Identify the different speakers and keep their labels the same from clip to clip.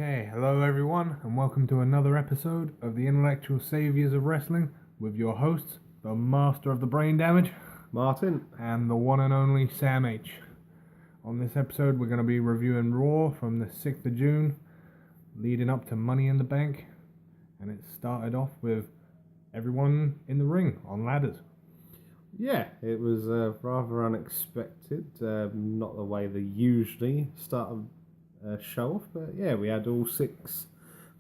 Speaker 1: Okay, hello everyone, and welcome to another episode of the Intellectual Saviors of Wrestling with your hosts, the Master of the Brain Damage,
Speaker 2: Martin,
Speaker 1: and the one and only Sam H. On this episode, we're going to be reviewing Raw from the 6th of June, leading up to Money in the Bank, and it started off with everyone in the ring on ladders.
Speaker 2: yeah, it was rather unexpected, not the way they usually start a show off, but yeah, we had all 6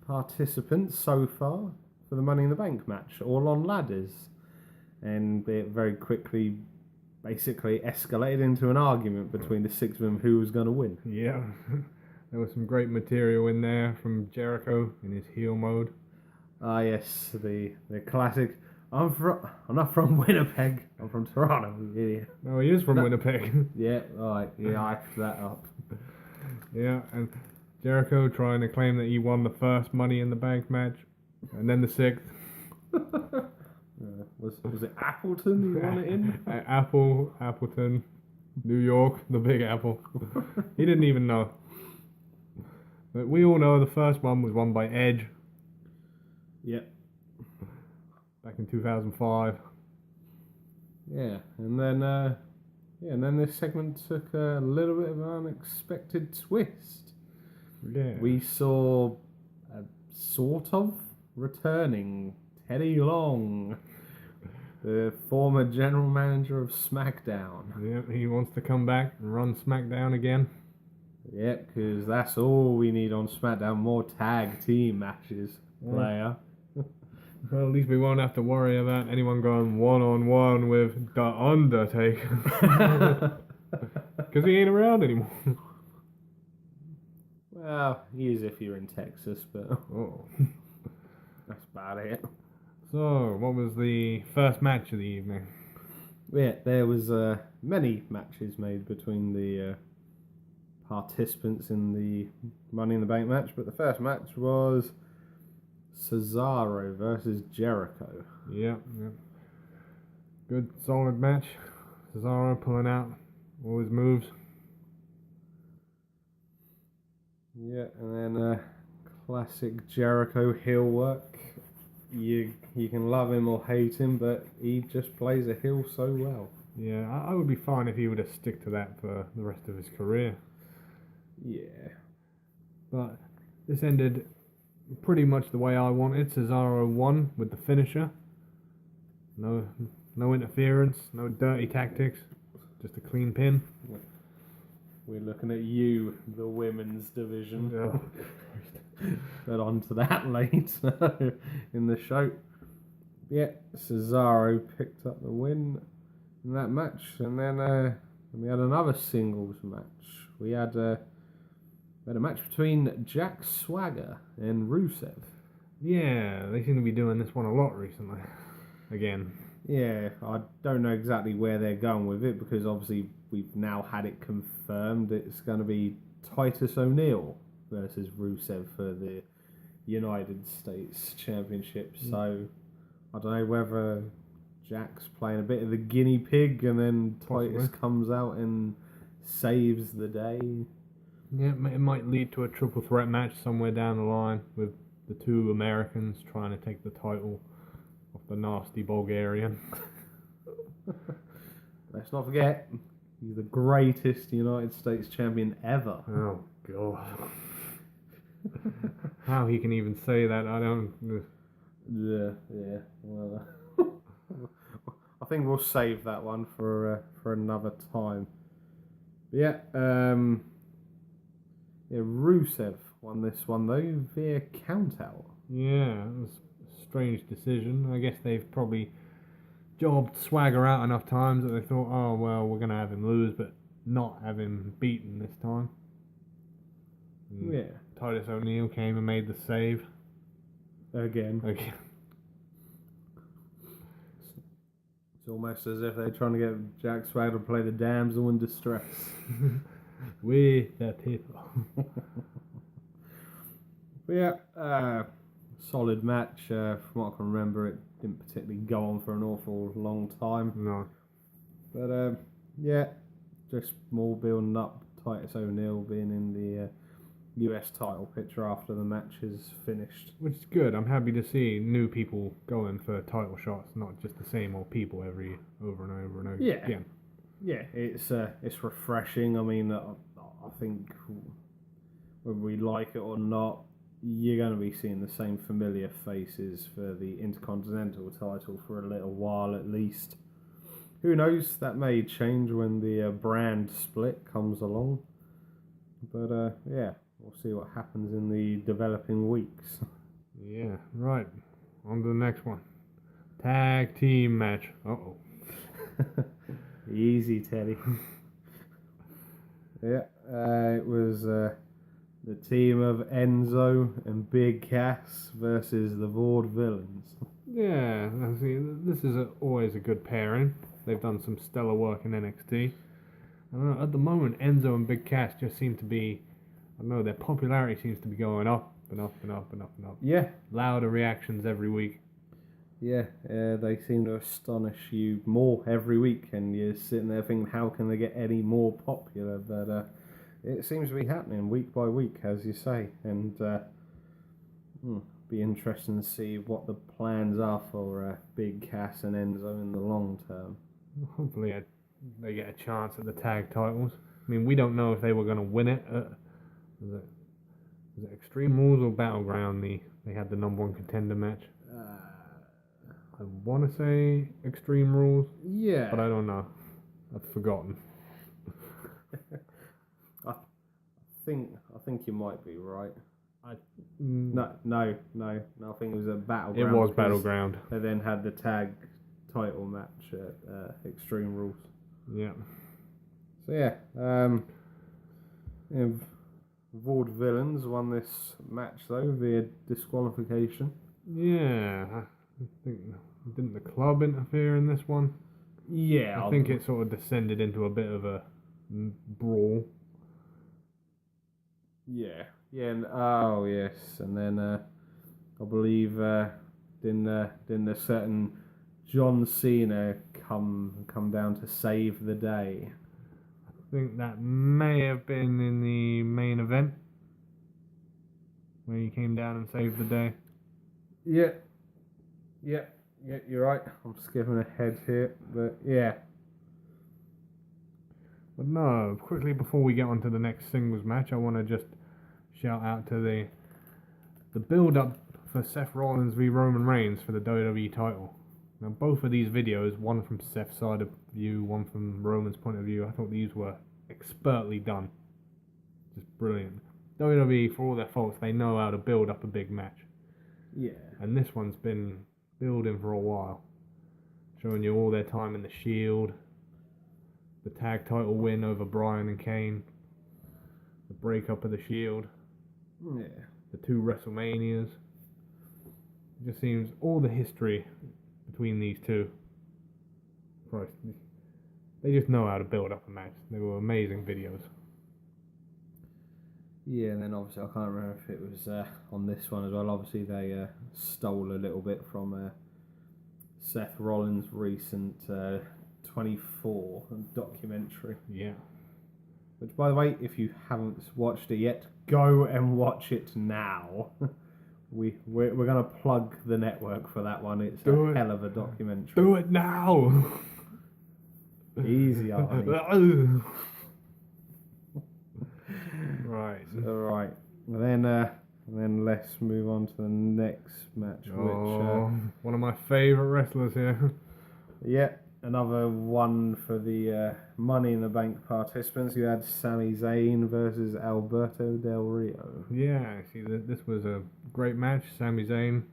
Speaker 2: participants so far for the Money in the Bank match, all on ladders, and it very quickly basically escalated into an argument between the 6 of them who was going to win.
Speaker 1: Yeah, there was some great material in there from Jericho in his heel mode.
Speaker 2: Ah, yes, the classic. I'm not from Winnipeg. I'm from Toronto. You idiot.
Speaker 1: No, he is from Winnipeg.
Speaker 2: Yeah, right. Yeah, I hyped that up.
Speaker 1: Yeah, and Jericho trying to claim that he won the first Money in the Bank match, and then the 6th.
Speaker 2: Was it Appleton you won it in?
Speaker 1: Appleton, New York, the Big Apple. He didn't even know. But we all know the first one was won by Edge.
Speaker 2: Yep.
Speaker 1: Back in 2005.
Speaker 2: Yeah, and then this segment took a little bit of an unexpected twist.
Speaker 1: Yeah.
Speaker 2: We saw a sort of returning Teddy Long, the former general manager of SmackDown.
Speaker 1: Yeah, he wants to come back and run SmackDown again.
Speaker 2: Yeah, because that's all we need on SmackDown, more tag team matches, player.
Speaker 1: Well, at least we won't have to worry about anyone going one-on-one with The Undertaker. Because he ain't around anymore.
Speaker 2: Well, he is if you're in Texas, but
Speaker 1: Oh.
Speaker 2: that's about it.
Speaker 1: So, what was the first match of the evening?
Speaker 2: Yeah, there was many matches made between the participants in the Money in the Bank match, but the first match was Cesaro versus Jericho.
Speaker 1: Yeah. Good, solid match. Cesaro pulling out all his moves.
Speaker 2: Yeah, and then classic Jericho heel work. You can love him or hate him, but he just plays a heel so well.
Speaker 1: Yeah, I would be fine if he would have stick to that for the rest of his career.
Speaker 2: Yeah.
Speaker 1: But this ended pretty much the way I wanted. Cesaro won with the finisher. No interference, no dirty tactics, just a clean pin.
Speaker 2: We're looking at you, the women's division.
Speaker 1: Yeah.
Speaker 2: But on to that later in the show. Yeah, Cesaro picked up the win in that match. And then we had another singles match. We had a match between Jack Swagger and Rusev.
Speaker 1: Yeah, they seem to be doing this one a lot recently. Again.
Speaker 2: Yeah, I don't know exactly where they're going with it because obviously we've now had it confirmed it's going to be Titus O'Neil versus Rusev for the United States Championship. So I don't know whether Jack's playing a bit of the guinea pig and then Titus comes out and saves the day.
Speaker 1: Yeah, it might lead to a triple threat match somewhere down the line with the 2 Americans trying to take the title off the nasty Bulgarian.
Speaker 2: Let's not forget, he's the greatest United States champion ever.
Speaker 1: Oh, God. How he can even say that, I don't...
Speaker 2: Yeah. Well, I think we'll save that one for another time. Yeah, Rusev won this one though via countout.
Speaker 1: Yeah, it was a strange decision. I guess they've probably jobbed Swagger out enough times that they thought, oh, well, we're going to have him lose, but not have him beaten this time. And
Speaker 2: yeah.
Speaker 1: Titus O'Neil came and made the save.
Speaker 2: Again. It's almost as if they're trying to get Jack Swagger to play the damsel in distress.
Speaker 1: We the people.
Speaker 2: But yeah, solid match. From what I can remember, it didn't particularly go on for an awful long time.
Speaker 1: No.
Speaker 2: But yeah, just more building up. Titus O'Neil being in the US title picture after the match is finished.
Speaker 1: Which is good. I'm happy to see new people going for title shots, not just the same old people over and over and over again.
Speaker 2: Yeah, it's refreshing. I mean, I think whether we like it or not, you're going to be seeing the same familiar faces for the Intercontinental title for a little while at least. Who knows, that may change when the brand split comes along. But yeah, we'll see what happens in the developing weeks.
Speaker 1: Yeah, right. On to the next one. Tag team match. Uh-oh.
Speaker 2: Easy, Teddy. Yeah, it was the team of Enzo and Big Cass versus the Vaudevillains.
Speaker 1: Yeah, see, this is always a good pairing. They've done some stellar work in NXT. I don't know, at the moment, Enzo and Big Cass just seem to be, I don't know, their popularity seems to be going up and up and up and up and up.
Speaker 2: Yeah.
Speaker 1: Louder reactions every week.
Speaker 2: Yeah, they seem to astonish you more every week, and you're sitting there thinking, how can they get any more popular? But it seems to be happening week by week, as you say, and be interesting to see what the plans are for Big Cass and Enzo in the long term.
Speaker 1: Hopefully they get a chance at the tag titles. I mean, we don't know if they were going to win it. Was it Extreme Rules or Battleground? They had the number one contender match. I want to say Extreme Rules.
Speaker 2: Yeah,
Speaker 1: but I don't know. I've forgotten.
Speaker 2: I think you might be right.
Speaker 1: No.
Speaker 2: I think it was a Battleground.
Speaker 1: It was Battleground.
Speaker 2: They then had the tag title match at Extreme Rules.
Speaker 1: Yeah.
Speaker 2: So yeah, Vaudevillains won this match though via disqualification.
Speaker 1: Yeah, I think didn't the club interfere in this one?
Speaker 2: Yeah,
Speaker 1: I think it sort of descended into a bit of a brawl.
Speaker 2: Yeah, and oh yes, and then I believe didn't a certain John Cena come down to save the day.
Speaker 1: I think that may have been in the main event where he came down and saved the day.
Speaker 2: Yeah, you're right. I'm skipping ahead here, but yeah.
Speaker 1: But no, quickly before we get on to the next singles match, I want to just shout out to the build-up for Seth Rollins v Roman Reigns for the WWE title. Now, both of these videos, one from Seth's side of view, one from Roman's point of view, I thought these were expertly done. Just brilliant. WWE, for all their faults, they know how to build up a big match.
Speaker 2: Yeah.
Speaker 1: And this one's been building for a while. Showing you all their time in the Shield, the tag title win over Bryan and Kane, the breakup of the Shield, the 2 WrestleManias. It just seems all the history between these two. Christ, they just know how to build up a match. They were amazing videos.
Speaker 2: Yeah, and then obviously I can't remember if it was on this one as well. Obviously they stole a little bit from Seth Rollins' recent 24 documentary.
Speaker 1: Yeah.
Speaker 2: Which, by the way, if you haven't watched it yet, go and watch it now. We're going to plug the network for that one. It's a hell of a documentary.
Speaker 1: Do it now!
Speaker 2: Easy, Arnie.
Speaker 1: Right.
Speaker 2: Alright. And then let's move on to the next match, which...
Speaker 1: one of my favourite wrestlers here.
Speaker 2: Yeah, another one for the Money in the Bank participants. You had Sami Zayn versus Alberto Del Rio.
Speaker 1: Yeah, see, this was a great match. Sami Zayn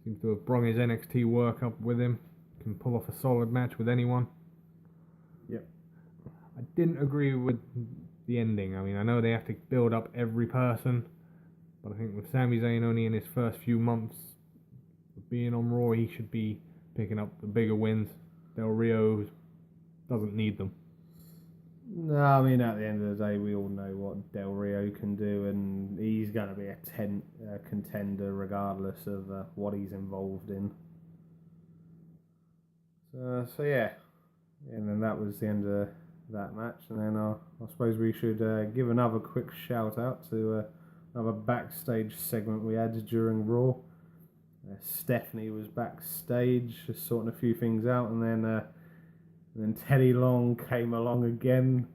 Speaker 1: seems to have brung his NXT work up with him. Can pull off a solid match with anyone.
Speaker 2: Yep.
Speaker 1: I didn't agree with the ending. I mean, I know they have to build up every person, but I think with Sami Zayn only in his first few months of being on Raw, he should be picking up the bigger wins. Del Rio doesn't need them.
Speaker 2: No, I mean, at the end of the day, we all know what Del Rio can do, and he's going to be a contender regardless of what he's involved in. So yeah. And then that was the end of that match. And then I suppose we should give another quick shout out to another backstage segment we had during Raw. Stephanie was backstage, just sorting a few things out, and then Teddy Long came along again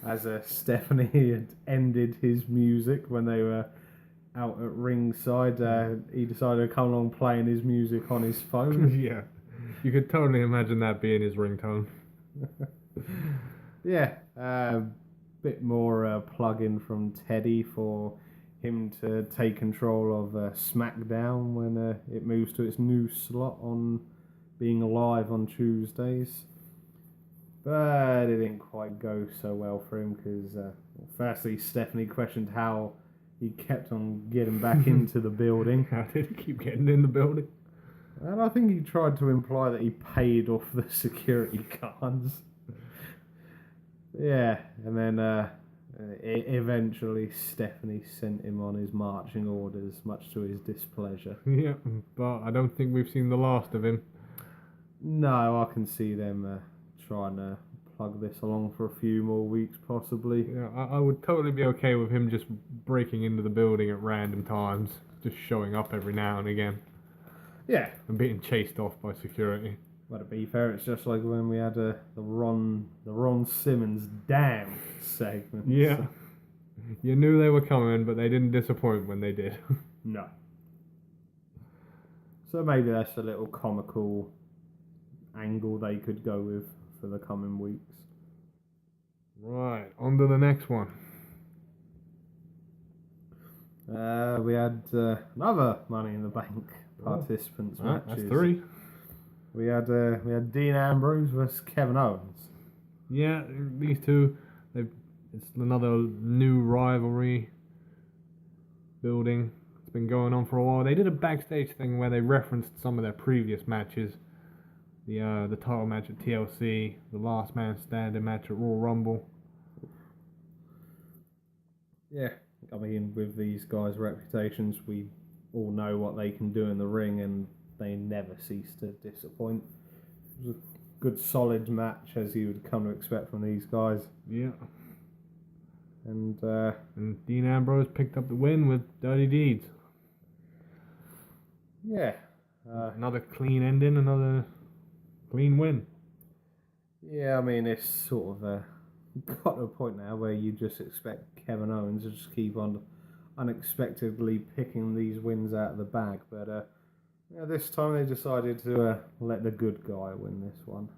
Speaker 2: as Stephanie had ended his music when they were out at ringside. He decided to come along playing his music on his phone.
Speaker 1: Yeah, you could totally imagine that being his ringtone.
Speaker 2: Yeah, bit more plug-in from Teddy for him to take control of SmackDown when it moves to its new slot on being live on Tuesdays. But it didn't quite go so well for him because, firstly, Stephanie questioned how he kept on getting back into the building.
Speaker 1: How did he keep getting in the building?
Speaker 2: And I think he tried to imply that he paid off the security guards. Yeah, and then eventually Stephanie sent him on his marching orders, much to his displeasure.
Speaker 1: Yeah, but I don't think we've seen the last of him.
Speaker 2: No, I can see them trying to plug this along for a few more weeks, possibly.
Speaker 1: Yeah, I would totally be okay with him just breaking into the building at random times, just showing up every now and again.
Speaker 2: Yeah.
Speaker 1: And being chased off by security.
Speaker 2: But to be fair, it's just like when we had the Ron Simmons damn segment.
Speaker 1: Yeah.
Speaker 2: So.
Speaker 1: You knew they were coming, but they didn't disappoint when they did.
Speaker 2: No. So maybe that's a little comical angle they could go with for the coming weeks.
Speaker 1: Right, on to the next one.
Speaker 2: We had another Money in the Bank participants matches.
Speaker 1: That's 3.
Speaker 2: We had Dean Ambrose versus Kevin Owens.
Speaker 1: Yeah, these two, it's another new rivalry building. It's been going on for a while. They did a backstage thing where they referenced some of their previous matches. The title match at TLC, the Last Man Standing match at Royal Rumble. Yeah.
Speaker 2: I mean, with these guys' reputations, we all know what they can do in the ring, and they never cease to disappoint. It was a good, solid match, as you would come to expect from these guys.
Speaker 1: Yeah.
Speaker 2: And
Speaker 1: Dean Ambrose picked up the win with Dirty Deeds.
Speaker 2: Yeah.
Speaker 1: Another clean ending, another clean win.
Speaker 2: Yeah, I mean, it's sort of got to a point now where you just expect Kevin Owens to just keep on unexpectedly picking these wins out of the bag. But this time they decided to let the good guy win this one.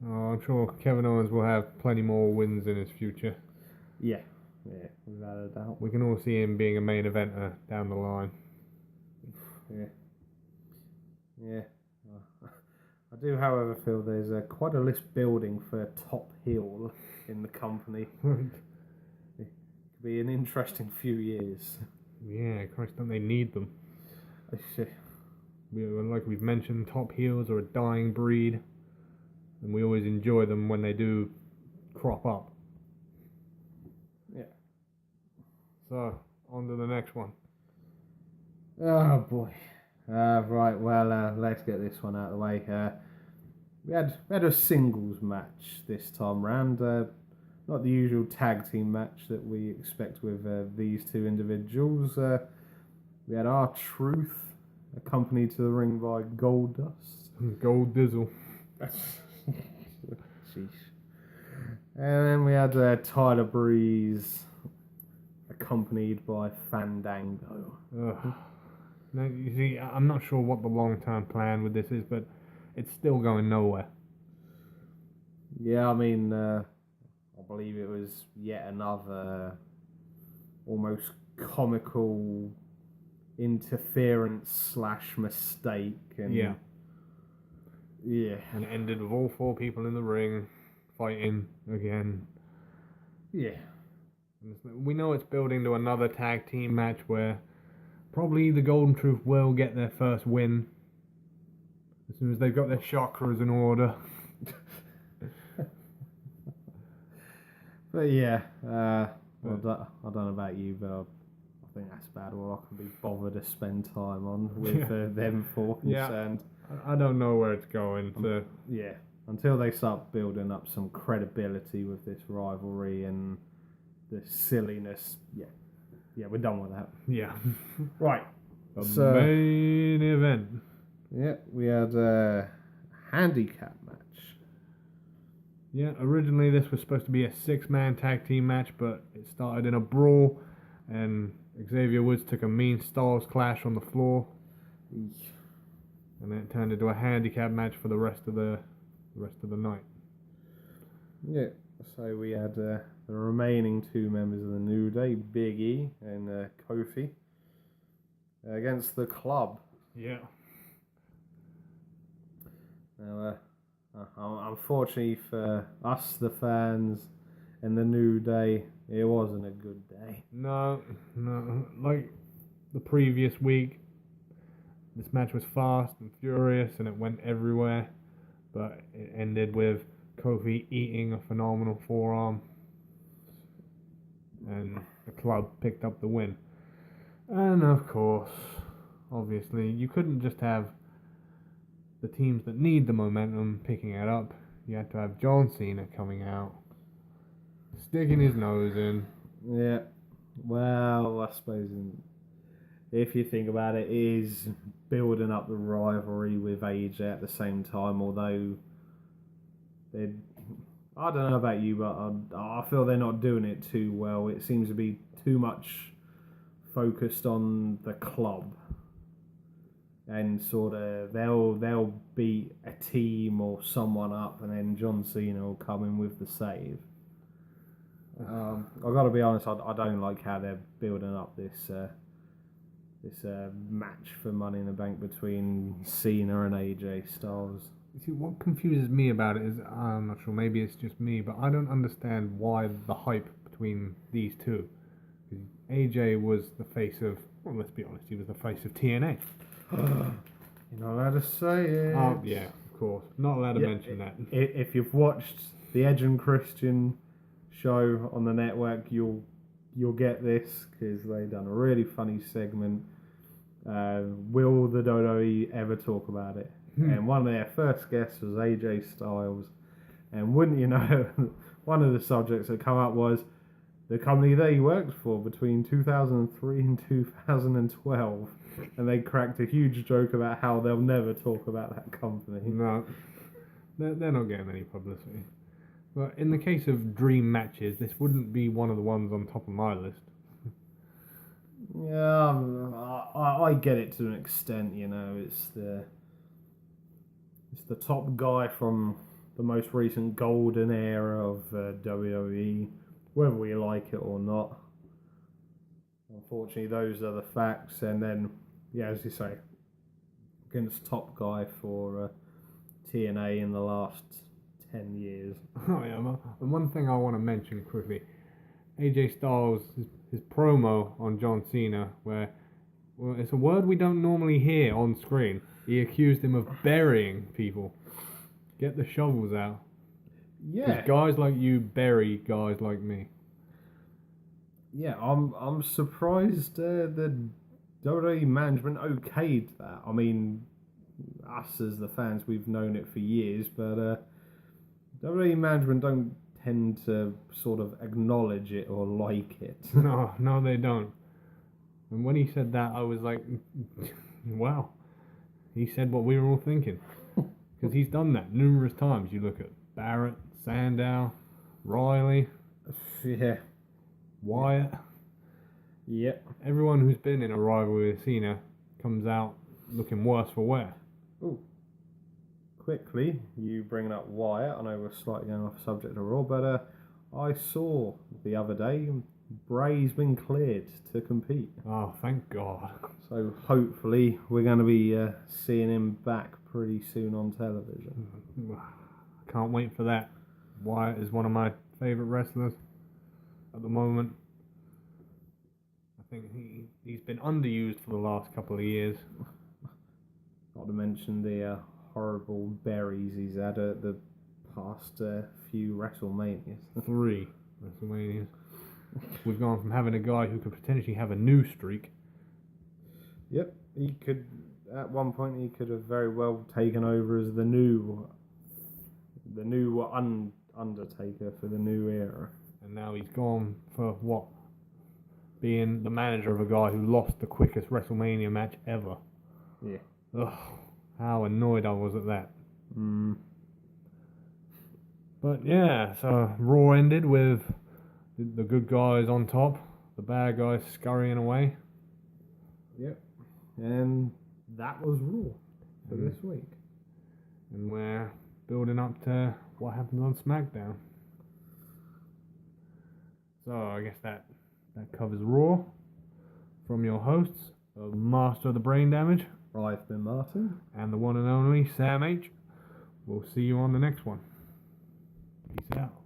Speaker 1: Oh, I'm sure Kevin Owens will have plenty more wins in his future.
Speaker 2: Yeah, without a doubt.
Speaker 1: We can all see him being a main eventer down the line.
Speaker 2: Yeah. I do, however, feel there's quite a list building for a top heel in the company. It could be an interesting few years.
Speaker 1: Yeah, Christ, don't they need them? Like we've mentioned, top heels are a dying breed, and we always enjoy them when they do crop up.
Speaker 2: Yeah.
Speaker 1: So, on to the next one.
Speaker 2: Oh boy. Right, well, let's get this one out of the way. We had a singles match this time round. Not the usual tag team match that we expect with these two individuals. We had R-Truth accompanied to the ring by Goldust.
Speaker 1: Gold Dizzle.
Speaker 2: Sheesh. And then we had Tyler Breeze accompanied by Fandango.
Speaker 1: Now, you see, I'm not sure what the long-term plan with this is, but it's still going nowhere.
Speaker 2: Yeah, I mean, I believe it was yet another almost comical interference / mistake. And
Speaker 1: yeah.
Speaker 2: And
Speaker 1: it ended with all 4 people in the ring fighting again.
Speaker 2: Yeah.
Speaker 1: We know it's building to another tag team match where probably the Golden Truth will get their first win as soon as they've got their chakras in order.
Speaker 2: But yeah, I don't know about you, but I think that's about all I can be bothered to spend time on with them 4 concerned.
Speaker 1: I don't know where it's going. So.
Speaker 2: Yeah, until they start building up some credibility with this rivalry and the silliness, yeah, we're done with that.
Speaker 1: Yeah.
Speaker 2: Right.
Speaker 1: The main event.
Speaker 2: Yeah, we had a handicap match.
Speaker 1: Yeah, originally this was supposed to be a 6-man tag team match, but it started in a brawl, and Xavier Woods took a mean Styles clash on the floor, and then it turned into a handicap match for the rest of the night.
Speaker 2: Yeah, so we had the remaining 2 members of the New Day, Big E and Kofi, against the Club.
Speaker 1: Yeah.
Speaker 2: Now, unfortunately for us, the fans, and the New Day, it wasn't a good day.
Speaker 1: No, like the previous week, this match was fast and furious, and it went everywhere, but it ended with Kofi eating a phenomenal forearm, and the Club picked up the win. And of course, obviously, you couldn't just have the teams that need the momentum picking it up. You had to have John Cena coming out, sticking his nose in.
Speaker 2: Yeah, well, I suppose if you think about it, is building up the rivalry with AJ at the same time, although I don't know about you, but I feel they're not doing it too well. It seems to be too much focused on the Club, and sort of they'll beat a team or someone up, and then John Cena will come in with the save. I've got to be honest, I don't like how they're building up this match for Money in the Bank between Cena and AJ Styles.
Speaker 1: See, what confuses me about it is, I'm not sure, maybe it's just me, but I don't understand why the hype between these two. Because AJ was the face of, well, let's be honest, he was the face of TNA.
Speaker 2: You're not allowed to say it.
Speaker 1: Oh, yeah, of course. Not allowed to mention that.
Speaker 2: If you've watched the Edge and Christian show on the network, you'll get this, because they done a really funny segment. Will the WWE ever talk about it? And one of their first guests was AJ Styles, and wouldn't you know, one of the subjects that come up was the company they worked for between 2003 and 2012, and they cracked a huge joke about how they'll never talk about that company.
Speaker 1: No, they're not getting any publicity. But in the case of dream matches, this wouldn't be one of the ones on top of my list.
Speaker 2: Yeah, I get it to an extent, you know. It's the top guy from the most recent golden era of WWE, whether we like it or not. Unfortunately, those are the facts. And then, yeah, as you say, against top guy for TNA in the last 10 years.
Speaker 1: Oh yeah, and one thing I want to mention quickly, AJ Styles, his promo on John Cena, where, well, it's a word we don't normally hear on screen. He accused him of burying people. Get the shovels out.
Speaker 2: Yeah.
Speaker 1: 'Cause guys like you bury guys like me.
Speaker 2: Yeah, I'm surprised the WWE management okayed that. I mean, us as the fans, we've known it for years, but WWE management don't tend to sort of acknowledge it or like it.
Speaker 1: No, they don't. And when he said that, I was like, wow. He said what we were all thinking. Because he's done that numerous times. You look at Barrett, Sandow, Riley,
Speaker 2: Yeah.
Speaker 1: Wyatt.
Speaker 2: Yep.
Speaker 1: Everyone who's been in a rivalry with Cena comes out looking worse for wear.
Speaker 2: Ooh. Quickly, you bringing up Wyatt. I know we're slightly going off subject of Raw, but I saw the other day Bray's been cleared to compete.
Speaker 1: Oh, thank God.
Speaker 2: So hopefully we're going to be seeing him back pretty soon on television.
Speaker 1: Can't wait for that. Wyatt is one of my favourite wrestlers at the moment. I think he's been underused for the last couple of years.
Speaker 2: Not to mention the horrible berries he's had at the past few WrestleManias.
Speaker 1: 3 WrestleManias. We've gone from having a guy who could potentially have a new streak.
Speaker 2: Yep, he could. At one point, he could have very well taken over as the new the new Undertaker for the new era.
Speaker 1: And now he's gone for what? Being the manager of a guy who lost the quickest WrestleMania match ever.
Speaker 2: Yeah.
Speaker 1: Ugh, how annoyed I was at that. But yeah, so Raw ended with the good guys on top, the bad guys scurrying away.
Speaker 2: Yep. And that was Raw for this week.
Speaker 1: And we're building up to what happens on SmackDown. So I guess that covers Raw. From your hosts, the Master of the Brain Damage,
Speaker 2: I've been Martin.
Speaker 1: and the one and only Sam H. We'll see you on the next one. Peace out.